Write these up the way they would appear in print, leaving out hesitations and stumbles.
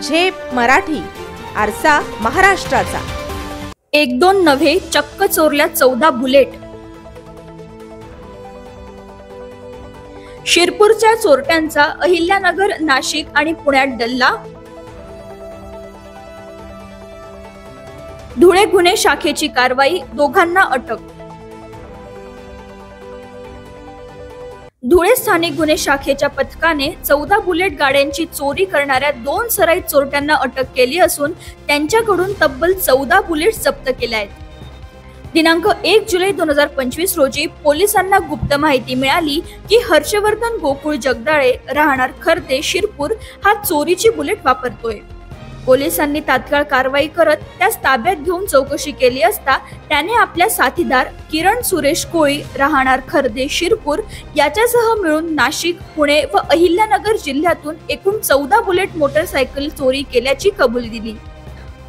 झेप मराठी, आरसा महाराष्ट्राचा। एक दोन नव्हे, चक्क चोरल्या 14 बुलेट। शिरपूरच्या चोरट्यांचा अहिल्यानगर, नाशिक आणि पुण्यात डल्ला। धुळे गुन्हे शाखेची कारवाई, दोघांना अटक। धुळे स्थानिक गुन्हे शाखेच्या पथकाने 14 बुलेट गाड्यांची चोरी करणाऱ्या 2 सराईत चोरट्यांना अटक केली असून त्यांच्याकडून तब्बल 14 बुलेट जप्त केल्या आहेत। दिनांक 1 जुलै 2025 रोजी पोलिसांना गुप्त माहिती मिळाली की हर्षवर्धन गोकुळ जगदाळे, राहणार खर्दे, शिरपूर, हा चोरीची बुलेट वापरतोय। पोलिसांनी तात्काळ कारवाई करत त्यास ताब्यात घेऊन चौकशी केली असता त्याने आपल्या साथीदार किरण सुरेश कोळी, राहणार खर्दे, शिरपूर याच्यासह मिळून नाशिक, पुणे व अहिल्यानगर जिल्ह्यातून एकूण 14 बुलेट मोटरसायकल चोरी केल्याची कबुली दिली।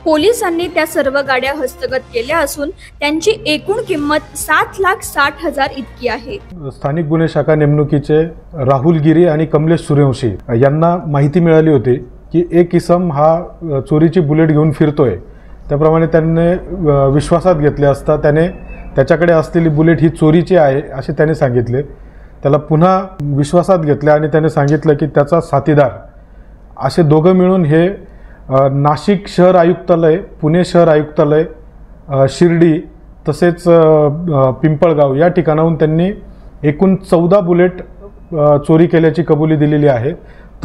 पोलिसांनी त्या सर्व गाड्या हस्तगत केल्या असून त्यांची एकूण किंमत 7,60,000 इतकी आहे। स्थानिक गुन्हे शाखा नेमणुकीचे राहुल गिरी आणि कमलेश सूर्यवंशी यांना माहिती मिळाली होती की एक इसम हा चोरीची बुलेट घेऊन फिरतोय। त्याप्रमाणे त्यांनी विश्वासात घेतले असता त्याने त्याच्याकडे असलेली बुलेट ही चोरीची आहे असे त्याने सांगितले। त्याला पुन्हा विश्वासात घेतले आणि त्याने सांगितलं की त्याचा साथीदार असे दोघं मिळून हे नाशिक शहर आयुक्तालय, पुणे शहर आयुक्तालय, शिर्डी तसेच पिंपळगाव या ठिकाणाहून त्यांनी एकूण 14 बुलेट चोरी केल्याची कबुली दिलेली आहे।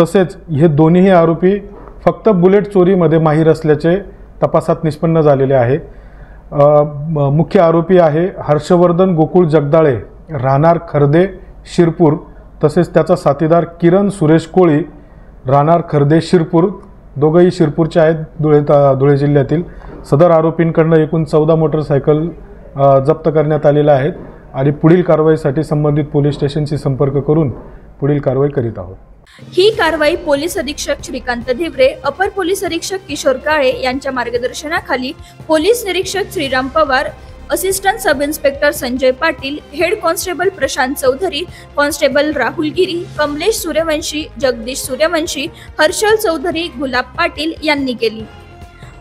तसेच हे दोन्ही आरोपी फक्त बुलेट चोरीमध्ये माहीर असल्याचे तपासात निष्पन्न झालेले आहे। मुख्य आरोपी आहे हर्षवर्धन गोकुळ जगदाळे, राहणार खर्दे, शिरपूर, तसेच त्याचा साथीदार किरण सुरेश कोळी, राहणार खर्दे, शिरपूर, दोघंही शिरपूरचे आहेत धुळे जिल्ह्यातील। सदर आरोपींकडून एकूण 14 मोटरसायकल जप्त करण्यात आलेल्या आहेत आणि पुढील कारवाईसाठी संबंधित पोलीस स्टेशनशी संपर्क करून पुढील कारवाई करीत आहोत। ही कारवाई पोलीस अधीक्षक श्रीकांत धिवरे, अपर पोलीस अधीक्षक किशोर काळे यांच्या मार्गदर्शनाखाली पोलीस निरीक्षक Shriram Pawar, assistant sub inspector Sanjay Patil, head constable Prashant Chaudhari, constable Rahul Giri, Kamlesh Suryavanshi, Jagdish Suryavanshi, Harshal Chaudhari, Gulab Patil यांनी केली।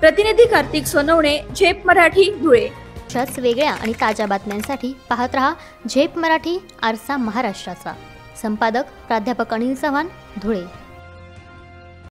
प्रतिनिधी कार्तिक सोनवणे, झेप मराठी, धुळे। अशाच वेगळ्या आणि ताज्या बातम्यांसाठी पाहत रहा झेप मराठी, आरसा महाराष्ट्राचा। संपादक प्राध्यापक अनिल चव्हाण, धुळे।